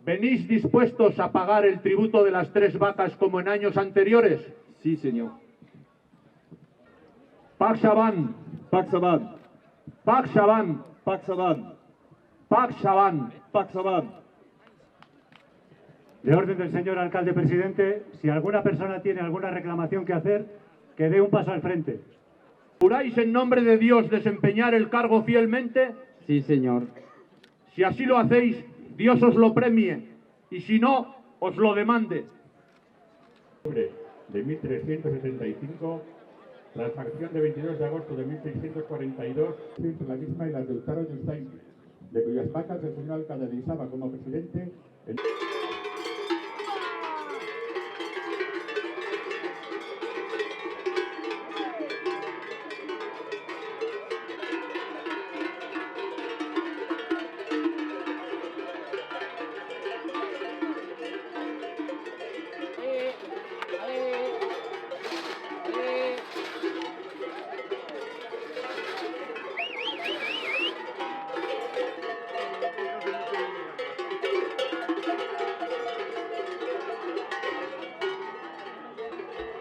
¿Venís dispuestos a pagar el tributo de las 3 vacas como en años anteriores? Sí, señor. Pax avant, Pax avant, Pax avant, Pax avant, Pax avant. Pax avant. De orden del señor alcalde presidente, si alguna persona tiene alguna reclamación que hacer, que dé un paso al frente. ¿Juráis en nombre de Dios desempeñar el cargo fielmente? Sí, señor. Si así lo hacéis, Dios os lo premie, y si no, os lo demande. De 1375, transacción de 22 de agosto de 1642, entre la misma y la de Hurtado y Ustain, de cuyas vacas el señor alcalde de Izaba como presidente...